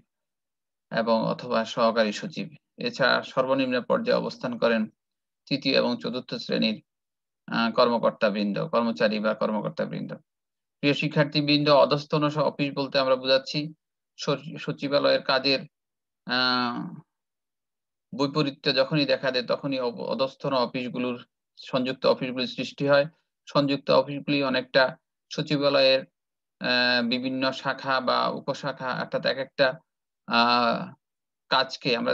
এবং অথবা সহকারী সচিব। এছাড়া সর্বনিম্ন পর্যায়ে অবস্থান করেন তৃতীয় এবং চতুর্থ শ্রেণীর কর্মচারী বা কর্মকর্তাবৃন্দ। প্রিয় শিক্ষার্থীবৃন্দ, অধস্তন অফিস বলতে আমরা বোঝাচ্ছি সচিবালয়ের কাজের বৈপরীত্য যখনই দেখা দেয় তখনই অধস্তন অফিসগুলোর সংযুক্ত অফিসগুলির সৃষ্টি হয়। সংযুক্ত অফিসগুলি অনেকটা সচিবালয়ের বিভিন্ন শাখা বা উপশাখা, অর্থাৎ এক একটা কাজকে আমরা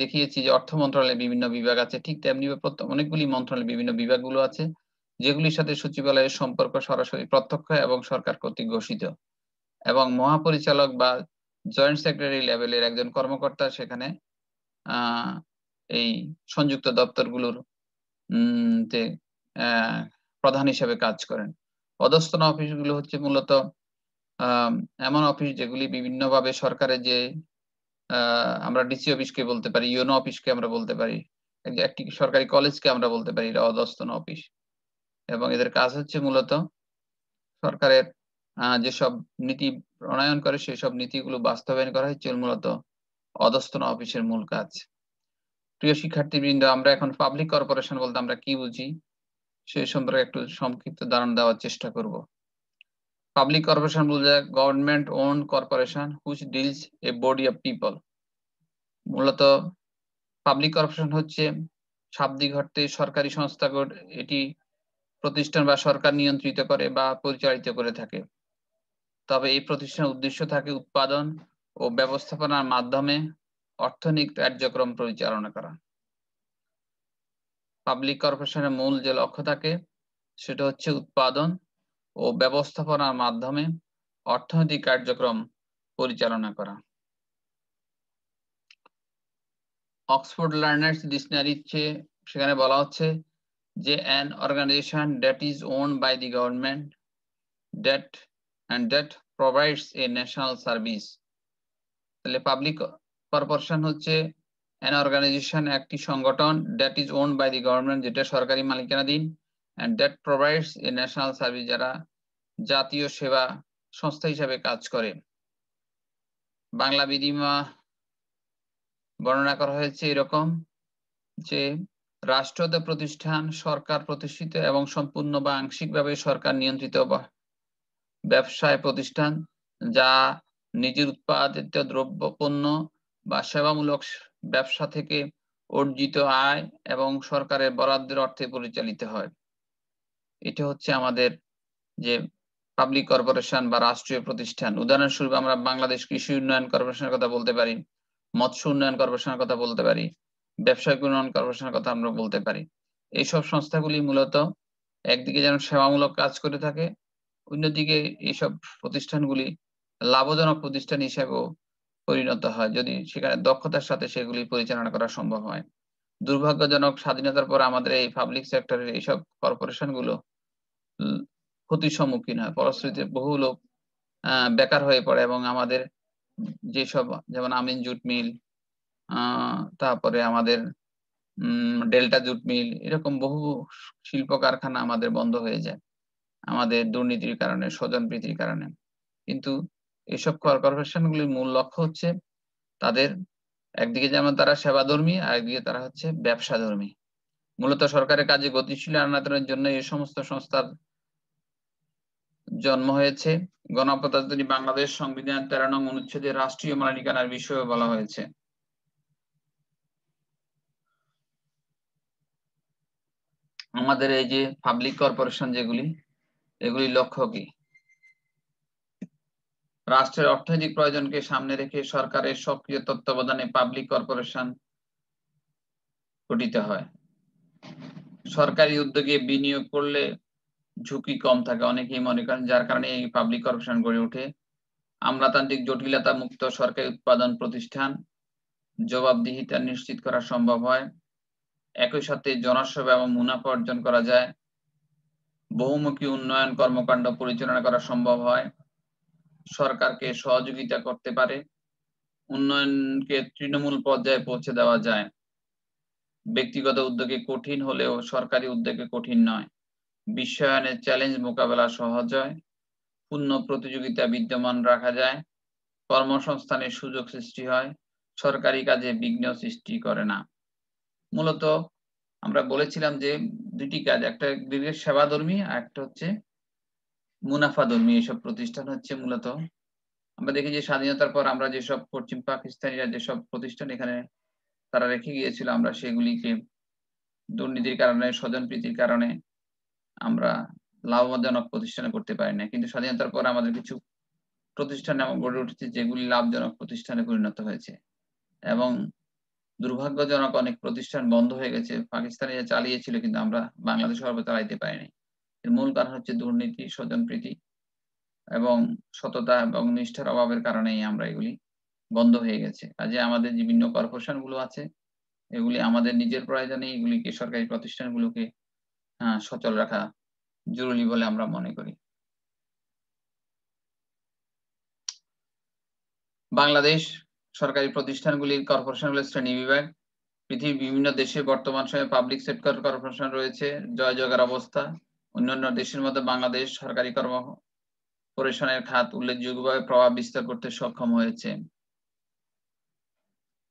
দেখিয়েছি যে অর্থ মন্ত্রণালয়ে বিভিন্ন বিভাগ আছে, ঠিক তেমনি অনেকগুলি মন্ত্রণালয়ে বিভিন্ন বিভাগগুলো আছে যেগুলির সাথে সচিবালয়ের সম্পর্ক সরাসরি প্রত্যক্ষ এবং সরকার কর্তৃক ঘোষিত, এবং মহাপরিচালক বা জয়েন্ট সেক্রেটারি লেভেলের একজন কর্মকর্তা সেখানে এই সংযুক্ত দপ্তরগুলোর প্রধান হিসেবে কাজ করেন। অধস্তন অফিসগুলো হচ্ছে মূলত এমন অফিস যেগুলি বিভিন্নভাবে সরকারের যে আমরা ডিসি অফিসকে বলতে পারি, ইউনো অফিসকে আমরা বলতে পারি, একটি সরকারি কলেজকে আমরা বলতে পারি, এটা অধস্তন অফিস। এবং এদের কাজ হচ্ছে মূলত সরকারের যেসব নীতি প্রণয়ন করে সেসব নীতিগুলো বাস্তবায়ন করা হচ্ছে মূলত অধস্তন অফিসের মূল কাজ। প্রিয় শিক্ষার্থীবৃন্দ, আমরা এখন পাবলিক কর্পোরেশন বলতে আমরা কি বুঝি সেই সম্পর্কে একটু সংক্ষিপ্ত ধারণা দেওয়ার চেষ্টা করব। পাবলিক কর্পোরেশন বলতে government own corporation which deals A body of people. মূলত পাবলিক কর্পোরেশন হচ্ছে শাব্দিক অর্থে সরকারি সংস্থা, এটি প্রতিষ্ঠান বা সরকার নিয়ন্ত্রিত করে বা পরিচালিত করে থাকে। তবে এই প্রতিষ্ঠানের উদ্দেশ্য থাকে উৎপাদন ও ব্যবস্থাপনার মাধ্যমে অর্থনৈতিক কার্যক্রম পরিচালনা করা। পাবলিক কর্পোরেশনের মূল যে লক্ষ্য থাকে সেটা হচ্ছে উৎপাদন ও ব্যবস্থাপনার মাধ্যমে অর্থনৈতিক কার্যক্রম পরিচালনা করা। অক্সফোর্ড লার্নার্স ডিকশনারি সেখানে বলা হচ্ছে যে an organization that is owned by the government that provides a national service। তাহলে পাবলিক কর্পোরেশন হচ্ছে an organization, একটি সংগঠন, that is owned by the government, যেটা সরকারি মালিকানাধীন, and that provides a national service, যারা জাতীয় সেবা সংস্থা হিসাবে কাজ করে। বাংলা বিধিমা বর্ণনা করা হয়েছে এরকম যে রাষ্ট্রায়ত্ত প্রতিষ্ঠান, সরকার প্রতিষ্ঠিত এবং সম্পূর্ণ বা আংশিকভাবে সরকার নিয়ন্ত্রিত ব্যবসায় প্রতিষ্ঠান যা নিজের উৎপাদিত দ্রব্য, পণ্য বা সেবামূলক ব্যবসা থেকে অর্জিত আয় এবং সরকারের বরাদ্দের অর্থে পরিচালিত হয়। এটা হচ্ছে আমাদের যে পাবলিক কর্পোরেশন বা রাষ্ট্রীয় প্রতিষ্ঠান। উদাহরণস্বরূপ আমরা বাংলাদেশ কৃষি উন্নয়ন কর্পোরেশনের কথা বলতে পারি, মৎস্য উন্নয়ন কর্পোরেশনের কথা বলতে পারি, ব্যবসায়িক উন্নয়ন কর্পোরেশনের কথা আমরা বলতে পারি। এইসব সংস্থাগুলি মূলত একদিকে যেন সেবামূলক কাজ করে থাকে, অন্যদিকে এইসব প্রতিষ্ঠানগুলি লাভজনক প্রতিষ্ঠান হিসেবেও পরিণত হয় যদি সেখানে দক্ষতার সাথে সেগুলি পরিচালনা করা সম্ভব হয়। দুর্ভাগ্যজনক, স্বাধীনতার পর আমাদের এই পাবলিক সেক্টরের এইসব কর্পোরেশনগুলো ক্ষতির সম্মুখীন হয়, ফলশ্রুতিতে বহু লোক বেকার হয়ে পড়ে এবং আমাদের যেসব, যেমন আমিন জুট মিল, তারপরে আমাদের ডেল্টা জুট মিল, এরকম বহু শিল্প কারখানা আমাদের বন্ধ হয়ে যায় আমাদের দুর্নীতির কারণে, স্বজনপ্রীতির কারণে। কিন্তু এইসব কর্পোরেশনগুলির মূল লক্ষ্য হচ্ছে তাদের একদিকে যেমন তারা সেবাধর্মী, আরেকদিকে তারা হচ্ছে ব্যবসাধর্মী। মূলত সরকারের কাজে গতিশীল আনার জন্য এই সমস্ত সংস্থার জন্ম হয়েছে। গণপ্রজাতন্ত্রী বাংলাদেশ সংবিধান 13 নং অনুচ্ছেদে রাষ্ট্রীয় মালিকানার বিষয়ে বলা হয়েছে। আমাদের এই যে পাবলিক কর্পোরেশন যেগুলি, এগুলি লক্ষ্য কি? রাষ্ট্রের অর্থনৈতিক প্রয়োজনকে সামনে রেখে সরকারের সক্রিয় তত্ত্বাবধানে পাবলিক কর্পোরেশন গঠিত হয়। সরকারি উদ্যোগে বিনিয়োগ করলে ঝুঁকি কম থাকে, অনেকেই মনে করেন, যার কারণে এই পাবলিক কর্পোরেশন গড়ে ওঠে। আমলাতান্ত্রিক জটিলতা মুক্ত সরকারি উৎপাদন প্রতিষ্ঠান, জবাবদিহিতা নিশ্চিত করা সম্ভব হয়। একই সাথে জনসেবা এবং মুনাফা অর্জন করা যায়। বহুমুখী উন্নয়ন কর্মকাণ্ড পরিচালনা করা সম্ভব হয়। সরকারকে সহযোগিতা করতে পারে। উন্নয়নকে তৃণমূল পর্যায়ে পৌঁছে দেওয়া যায়। ব্যক্তিগত উদ্যোগে কঠিন হলেও সরকারি উদ্যোগে কঠিন নয়। বিশ্বায়নের চ্যালেঞ্জ মোকাবেলা সহজ হয়। পূর্ণ প্রতিযোগিতা বিদ্যমান রাখা যায়। কর্মসংস্থানের সুযোগ সৃষ্টি হয়। সরকারি কাজে বিঘ্ন সৃষ্টি করে না। মূলত আমরা বলেছিলাম যে দুটি কাজ, একটা সেবাধর্মী আর একটা হচ্ছে মুনাফাধর্মী এসব প্রতিষ্ঠান হচ্ছে মূলত। আমরা দেখি যে স্বাধীনতার পর আমরা যেসব পশ্চিম পাকিস্তানিরা যেসব প্রতিষ্ঠান এখানে তারা রেখে গিয়েছিল, আমরা সেগুলিকে দুর্নীতির কারণে, স্বজনপ্রীতির কারণে আমরা লাভজনক প্রতিষ্ঠানে করতে পারি না। কিন্তু স্বাধীনতার পর আমাদের কিছু প্রতিষ্ঠান এমন গড়ে উঠেছে যেগুলি লাভজনক প্রতিষ্ঠানে পরিণত হয়েছে এবং দুর্ভাগ্যজনক অনেক প্রতিষ্ঠান বন্ধ হয়ে গেছে। পাকিস্তানিরা চালিয়েছিল কিন্তু আমরা বাংলাদেশে অভাবে চালাইতে পারিনি। এর মূল কারণ হচ্ছে দুর্নীতি, স্বজনপ্রীতি এবং সততা এবং নিষ্ঠার অভাবের কারণেই আমরা এগুলি বন্ধ হয়ে গেছে। কাজেই আমাদের বিভিন্ন কর্পোরেশন গুলো আছে, এগুলি আমাদের নিজের প্রয়োজনে এগুলিকে সরকারি প্রতিষ্ঠানগুলোকে সচল রাখা জরুরি বলে আমরা মনে করি। বাংলাদেশ সরকারি প্রতিষ্ঠানগুলির কর্পোরেশনগুলির শ্রেণীবিভাগ। পৃথিবীর বিভিন্ন দেশে বর্তমান সময়ে পাবলিক সেক্টর কর্পোরেশন রয়েছে, জয়জয়কার অবস্থা। অন্যান্য দেশের মধ্যে বাংলাদেশ সরকারি কর্পোরেশনের খাত উল্লেখযোগ্যভাবে প্রভাব বিস্তার করতে সক্ষম হয়েছে।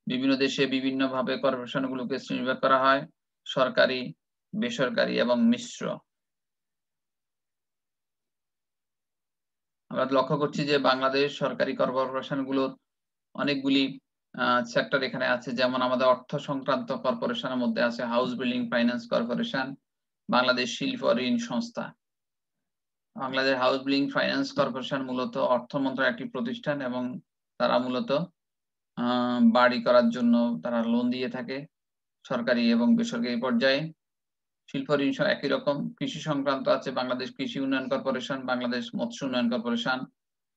বিভিন্ন দেশে বিভিন্নভাবে কর্পোরেশনগুলোকে শ্রেণীবিভাগ করা হয়, সরকারি, বেসরকারি এবং মিশ্র। আমরা লক্ষ্য করছি যে বাংলাদেশ সরকারি কর্পোরেশনগুলোর অনেকগুলি সেক্টর এখানে আছে, যেমন আমাদের অর্থ সংক্রান্ত কর্পোরেশনের মধ্যে আছে house building finance corporation, Bangladesh শিল্প ঋণ সংস্থা। Bangladesh house building finance corporation মূলত অর্থ মন্ত্রণালয়ের একটি প্রতিষ্ঠান এবং তারা মূলত বাড়ি করার জন্য তারা লোন দিয়ে থাকে সরকারি এবং বেসরকারি পর্যায়ে। শিল্প ঋণ একই রকম। কৃষি সংক্রান্ত আছে বাংলাদেশ কৃষি উন্নয়ন কর্পোরেশন, বাংলাদেশ মৎস্য উন্নয়ন কর্পোরেশন।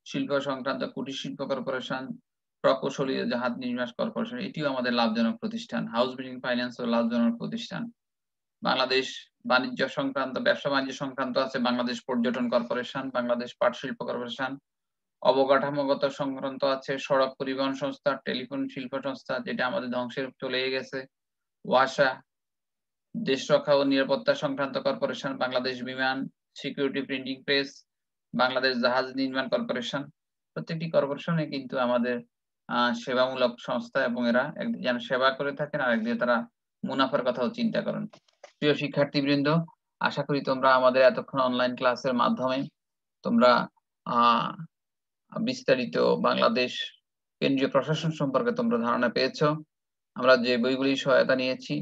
শিল্প সংক্রান্ত কুটির শিল্প কর্পোরেশন, প্রকৌশলী জাহাজ নির্মাণ কর্পোরেশন, এটিও আমাদের লাভজনক প্রতিষ্ঠান। হাউস বিল্ডিং ফাইন্যান্স ও লাভজনক প্রতিষ্ঠান। বাংলাদেশ বাণিজ্য সংক্রান্ত, ব্যবসা বাণিজ্য সংক্রান্ত আছে বাংলাদেশ পর্যটন কর্পোরেশন, বাংলাদেশ পাট শিল্প কর্পোরেশন। অবকাঠামোগত সংক্রান্ত আছে সড়ক পরিবহন সংস্থা, টেলিফোন শিল্প সংস্থা, যেটা আমাদের ধ্বংসের চলে গেছে, ওয়াসা। দেশ রক্ষা ও নিরাপত্তা সংক্রান্ত কর্পোরেশন, বাংলাদেশ বিমান সিকিউরিটি প্রিন্টিং প্রেস, বাংলাদেশ জাহাজ নির্মাণ কর্পোরেশন। প্রত্যেকটি কর্পোরেশনে কিন্তু আমাদের সেবামূলক সংস্থা এবং এরা একদিকে সেবা করে থাকেন আর একদিকে তারা মুনাফার কথাও চিন্তা করেন। প্রিয় শিক্ষার্থীবৃন্দ, আশা করি তোমরা আমাদের এতক্ষণ অনলাইন ক্লাসের মাধ্যমে তোমরা বিস্তারিত বাংলাদেশ কেন্দ্রীয় প্রশাসন সম্পর্কে তোমরা ধারণা পেয়েছো। আমরা যে বইগুলি সহায়তা নিয়েছি,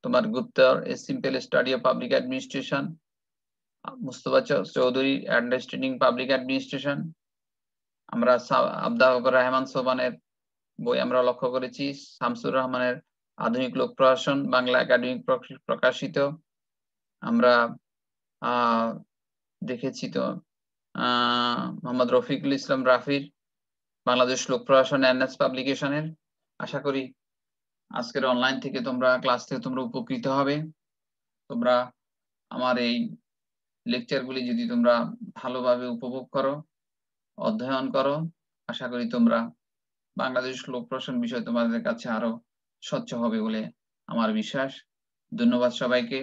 তোমার গুপ্তর a simple study of public administration, Mustafa Chowdhury understanding public administration. আমরা আবদার রহমান সোবানের বই আমরা লক্ষ্য করেছি, শামসুর রহমানের আধুনিক লোক প্রশাসন বাংলা একাডেমিক প্রকাশিত। আমরা দেখেছি তো মোহাম্মদ রফিকুল ইসলাম রাফির বাংলাদেশ লোক প্রশাসন এনএস পাবলিকেশনের। আশা করি আজকের অনলাইন থেকে তোমরা ক্লাস থেকে তোমরা উপকৃত হবে। তোমরা আমার এই লেকচারগুলি যদি তোমরা ভালোভাবে উপভোগ করো, অধ্যয়ন করো, আশা করি তোমরা বাংলাদেশ লোক প্রশাসন বিষয় তোমাদের কাছে আরো স্বচ্ছ হবে বলে আমার বিশ্বাস। ধন্যবাদ সবাইকে।